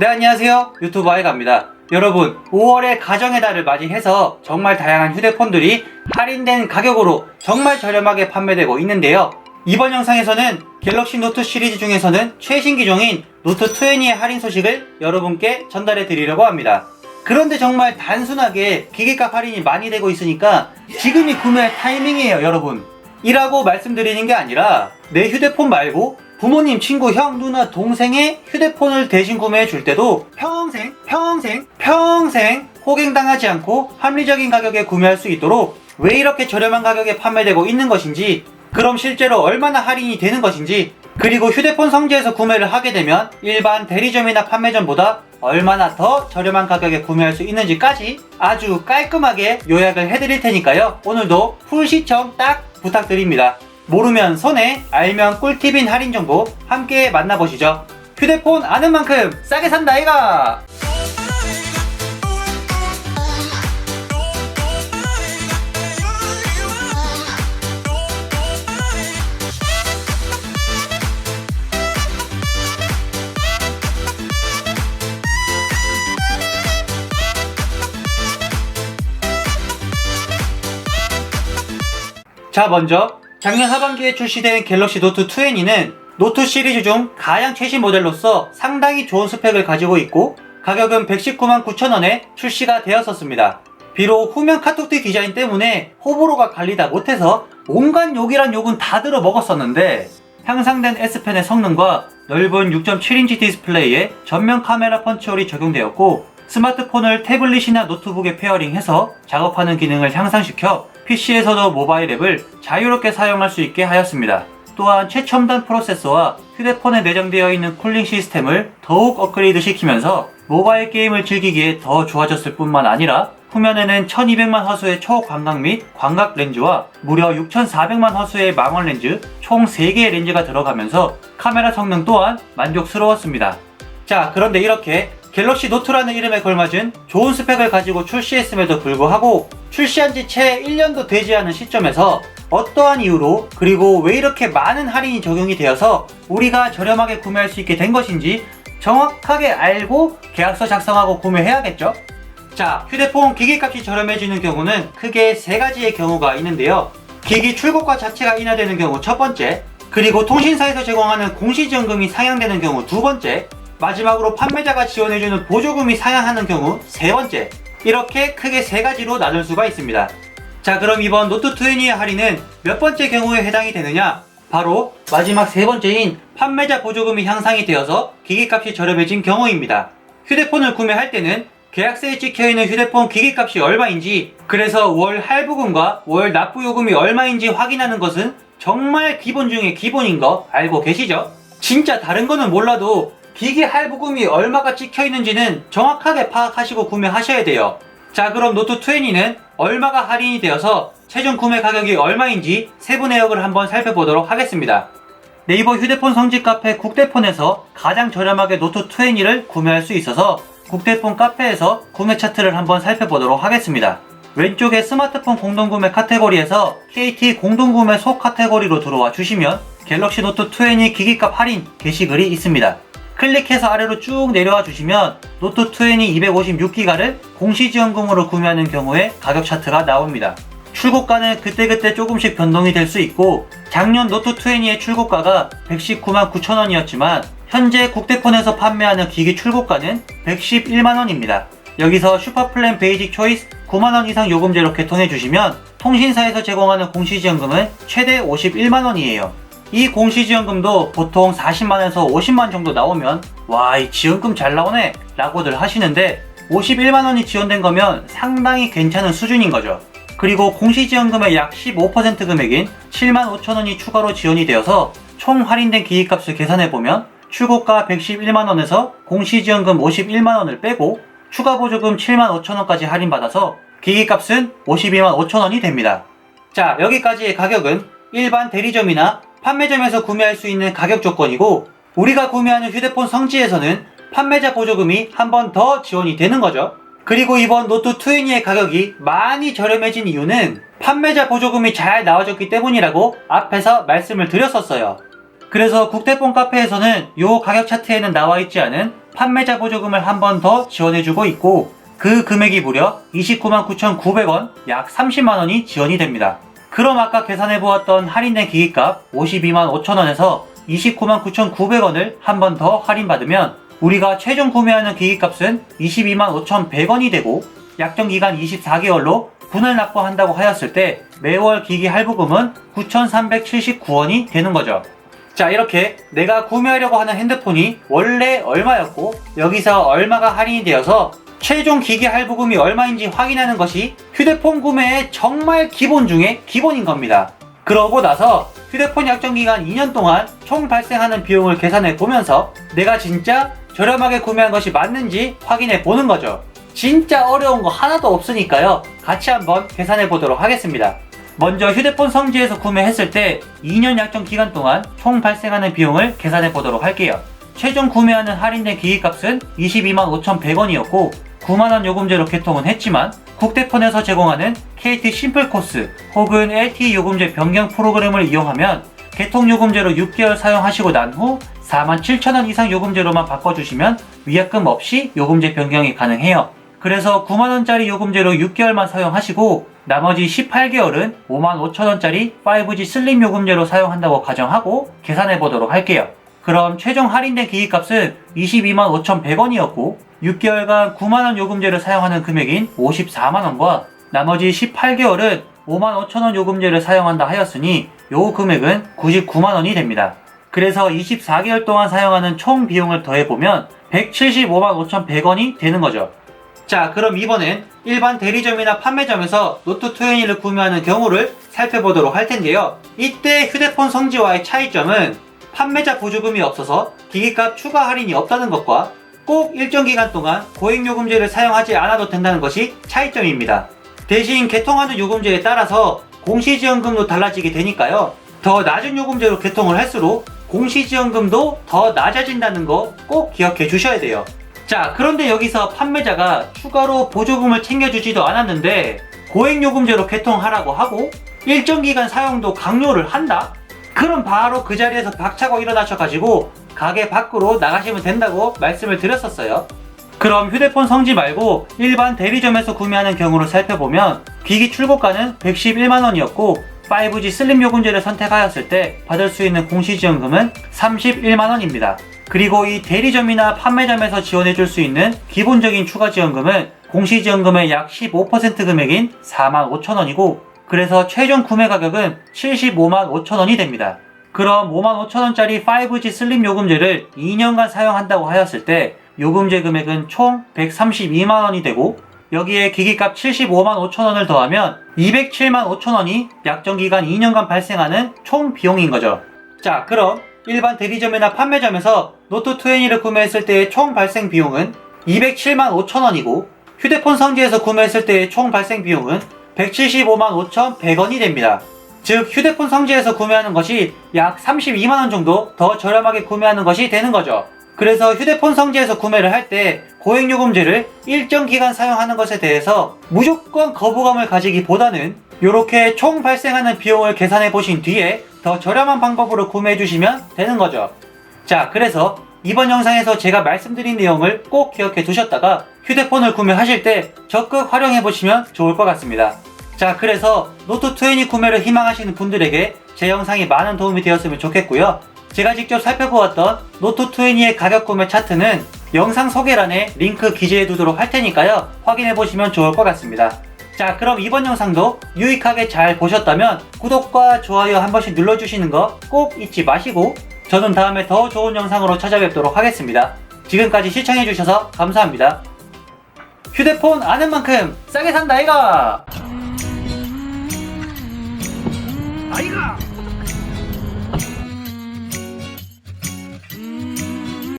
네, 안녕하세요. 유튜브 아이가입니다. 여러분, 5월의 가정의 달을 맞이해서 정말 다양한 휴대폰들이 할인된 가격으로 정말 저렴하게 판매되고 있는데요. 이번 영상에서는 갤럭시 노트 시리즈 중에서는 최신 기종인 노트 20의 할인 소식을 여러분께 전달해 드리려고 합니다. 그런데 정말 단순하게 기기값 할인이 많이 되고 있으니까 지금이 구매 타이밍이에요, 여러분. 이라고 말씀드리는 게 아니라 내 휴대폰 말고 부모님, 친구, 형, 누나, 동생의 휴대폰을 대신 구매해 줄 때도 평생 호갱당하지 않고 합리적인 가격에 구매할 수 있도록 왜 이렇게 저렴한 가격에 판매되고 있는 것인지, 그럼 실제로 얼마나 할인이 되는 것인지, 그리고 휴대폰 성지에서 구매를 하게 되면 일반 대리점이나 판매점보다 얼마나 더 저렴한 가격에 구매할 수 있는지까지 아주 깔끔하게 요약을 해드릴 테니까요. 오늘도 풀 시청 딱 부탁드립니다. 모르면 손해, 알면 꿀팁인 할인 정보 함께 만나보시죠. 휴대폰 아는 만큼 싸게 산다 아이가! 자, 먼저 작년 하반기에 출시된 갤럭시 노트 20는 노트 시리즈 중 가장 최신 모델로서 상당히 좋은 스펙을 가지고 있고 가격은 119만 9천원에 출시가 되었었습니다. 비록 후면 카톡티 디자인 때문에 호불호가 갈리다 못해서 온갖 욕이란 욕은 다 들어 먹었었는데, 향상된 S펜의 성능과 넓은 6.7인치 디스플레이에 전면 카메라 펀치홀이 적용되었고, 스마트폰을 태블릿이나 노트북에 페어링해서 작업하는 기능을 향상시켜 PC에서도 모바일 앱을 자유롭게 사용할 수 있게 하였습니다. 또한 최첨단 프로세서와 휴대폰에 내장되어 있는 쿨링 시스템을 더욱 업그레이드 시키면서 모바일 게임을 즐기기에 더 좋아졌을 뿐만 아니라 후면에는 1200만 화소의 초광각 및 광각 렌즈와 무려 6400만 화소의 망원 렌즈 총 3개의 렌즈가 들어가면서 카메라 성능 또한 만족스러웠습니다. 자, 그런데 이렇게 갤럭시 노트라는 이름에 걸맞은 좋은 스펙을 가지고 출시했음에도 불구하고 출시한 지 채 1년도 되지 않은 시점에서 어떠한 이유로, 그리고 왜 이렇게 많은 할인이 적용이 되어서 우리가 저렴하게 구매할 수 있게 된 것인지 정확하게 알고 계약서 작성하고 구매해야겠죠? 자, 휴대폰 기기값이 저렴해지는 경우는 크게 3가지의 경우가 있는데요. 기기 출고가 자체가 인하되는 경우 첫 번째, 그리고 통신사에서 제공하는 공시지원금이 상향되는 경우 두 번째, 마지막으로 판매자가 지원해주는 보조금이 상향하는 경우 세 번째, 이렇게 크게 3가지로 나눌 수가 있습니다. 자, 그럼 이번 노트 20의 할인은 몇 번째 경우에 해당이 되느냐? 바로 마지막 세 번째인 판매자 보조금이 향상이 되어서 기기값이 저렴해진 경우입니다. 휴대폰을 구매할 때는 계약서에 찍혀있는 휴대폰 기기값이 얼마인지, 그래서 월 할부금과 월 납부요금이 얼마인지 확인하는 것은 정말 기본 중에 기본인 거 알고 계시죠? 진짜 다른 거는 몰라도 기기 할부금이 얼마가 찍혀있는지는 정확하게 파악하시고 구매하셔야 돼요. 자, 그럼 노트 20는 얼마가 할인이 되어서 최종 구매 가격이 얼마인지 세부 내역을 한번 살펴보도록 하겠습니다. 네이버 휴대폰 성지 카페 국대폰에서 가장 저렴하게 노트 20를 구매할 수 있어서 국대폰 카페에서 구매 차트를 한번 살펴보도록 하겠습니다. 왼쪽에 스마트폰 공동구매 카테고리에서 KT 공동구매 소 카테고리로 들어와 주시면 갤럭시 노트 20 기기값 할인 게시글이 있습니다. 클릭해서 아래로 쭉 내려와 주시면 노트 20 256기가를 공시지원금으로 구매하는 경우에 가격 차트가 나옵니다. 출고가는 그때그때 조금씩 변동이 될 수 있고, 작년 노트 20의 출고가가 119만 9천원이었지만 현재 국대폰에서 판매하는 기기 출고가는 111만원입니다. 여기서 슈퍼플랜 베이직 초이스 9만원 이상 요금제로 개통해 주시면 통신사에서 제공하는 공시지원금은 최대 51만원이에요. 이 공시지원금도 보통 40만원에서 50만원 정도 나오면 와, 이 지원금 잘 나오네 라고들 하시는데, 51만원이 지원된 거면 상당히 괜찮은 수준인 거죠. 그리고 공시지원금의 약 15% 금액인 7만 5천원이 추가로 지원이 되어서 총 할인된 기기값을 계산해보면 출고가 111만원에서 공시지원금 51만원을 빼고 추가 보조금 7만 5천원까지 할인받아서 기기값은 52만 5천원이 됩니다. 자, 여기까지의 가격은 일반 대리점이나 판매점에서 구매할 수 있는 가격 조건이고, 우리가 구매하는 휴대폰 성지에서는 판매자 보조금이 한 번 더 지원이 되는 거죠. 그리고 이번 노트 20의 가격이 많이 저렴해진 이유는 판매자 보조금이 잘 나와줬기 때문이라고 앞에서 말씀을 드렸었어요. 그래서 국대폰 카페에서는 이 가격 차트에는 나와 있지 않은 판매자 보조금을 한 번 더 지원해주고 있고 그 금액이 무려 29만 9,900원, 약 30만 원이 지원이 됩니다. 그럼 아까 계산해보았던 할인된 기기값 52만 5천원에서 29만 9,900원을 한 번 더 할인받으면 우리가 최종 구매하는 기기값은 22만 5,100원이 되고 약정기간 24개월로 분할 납부한다고 하였을 때 매월 기기 할부금은 9,379원이 되는 거죠. 자, 이렇게 내가 구매하려고 하는 핸드폰이 원래 얼마였고 여기서 얼마가 할인이 되어서 최종 기기 할부금이 얼마인지 확인하는 것이 휴대폰 구매의 정말 기본 중에 기본인 겁니다. 그러고 나서 휴대폰 약정기간 2년 동안 총 발생하는 비용을 계산해 보면서 내가 진짜 저렴하게 구매한 것이 맞는지 확인해 보는 거죠. 진짜 어려운 거 하나도 없으니까요. 같이 한번 계산해 보도록 하겠습니다. 먼저 휴대폰 성지에서 구매했을 때 2년 약정 기간 동안 총 발생하는 비용을 계산해 보도록 할게요. 최종 구매하는 할인된 기기값은 22만 5,100원이었고 9만원 요금제로 개통은 했지만 국대폰에서 제공하는 KT 심플 코스 혹은 LTE 요금제 변경 프로그램을 이용하면 개통 요금제로 6개월 사용하시고 난 후 47,000원 이상 요금제로만 바꿔주시면 위약금 없이 요금제 변경이 가능해요. 그래서 9만원짜리 요금제로 6개월만 사용하시고 나머지 18개월은 55,000원짜리 5G 슬림 요금제로 사용한다고 가정하고 계산해 보도록 할게요. 그럼 최종 할인된 기기값은 22만 5,100원이었고 6개월간 9만원 요금제를 사용하는 금액인 54만원과 나머지 18개월은 55,000원 요금제를 사용한다 하였으니 요 금액은 99만원이 됩니다. 그래서 24개월 동안 사용하는 총 비용을 더해보면 175만 5,100원이 되는 거죠. 자, 그럼 이번엔 일반 대리점이나 판매점에서 노트20를 구매하는 경우를 살펴보도록 할 텐데요. 이때 휴대폰 성지와의 차이점은 판매자 보조금이 없어서 기기값 추가 할인이 없다는 것과 꼭 일정 기간 동안 고액요금제를 사용하지 않아도 된다는 것이 차이점입니다. 대신 개통하는 요금제에 따라서 공시지원금도 달라지게 되니까요. 더 낮은 요금제로 개통을 할수록 공시지원금도 더 낮아진다는 거 꼭 기억해 주셔야 돼요. 자, 그런데 여기서 판매자가 추가로 보조금을 챙겨주지도 않았는데 고액요금제로 개통하라고 하고 일정 기간 사용도 강요를 한다? 그럼 바로 그 자리에서 박차고 일어나셔가지고 가게 밖으로 나가시면 된다고 말씀을 드렸었어요. 그럼 휴대폰 성지 말고 일반 대리점에서 구매하는 경우를 살펴보면 기기 출고가는 111만원이었고 5G 슬림 요금제를 선택하였을 때 받을 수 있는 공시지원금은 31만원입니다. 그리고 이 대리점이나 판매점에서 지원해줄 수 있는 기본적인 추가지원금은 공시지원금의 약 15% 금액인 45,000원이고 그래서 최종 구매 가격은 75만 5천원이 됩니다. 그럼 5만 5천원짜리 5G 슬림 요금제를 2년간 사용한다고 하였을 때 요금제 금액은 총 132만원이 되고 여기에 기기값 75만 5천원을 더하면 207만 5천원이 약정기간 2년간 발생하는 총 비용인 거죠. 자, 그럼 일반 대리점이나 판매점에서 노트20를 구매했을 때의 총 발생 비용은 207만 5천원이고 휴대폰 성지에서 구매했을 때의 총 발생 비용은 175만 5,100원이 됩니다. 즉 휴대폰 성지에서 구매하는 것이 약 32만원 정도 더 저렴하게 구매하는 것이 되는 거죠. 그래서 휴대폰 성지에서 구매를 할 때 고액요금제를 일정 기간 사용하는 것에 대해서 무조건 거부감을 가지기보다는 이렇게 총 발생하는 비용을 계산해 보신 뒤에 더 저렴한 방법으로 구매해 주시면 되는 거죠. 자, 그래서 이번 영상에서 제가 말씀드린 내용을 꼭 기억해 두셨다가 휴대폰을 구매하실 때 적극 활용해 보시면 좋을 것 같습니다. 자, 그래서 노트20 구매를 희망하시는 분들에게 제 영상이 많은 도움이 되었으면 좋겠고요. 제가 직접 살펴보았던 노트20의 가격 구매 차트는 영상 소개란에 링크 기재해 두도록 할 테니까요. 확인해 보시면 좋을 것 같습니다. 자, 그럼 이번 영상도 유익하게 잘 보셨다면 구독과 좋아요 한 번씩 눌러주시는 거 꼭 잊지 마시고 저는 다음에 더 좋은 영상으로 찾아뵙도록 하겠습니다. 지금까지 시청해주셔서 감사합니다. 휴대폰 아는 만큼 싸게 산다 아이가!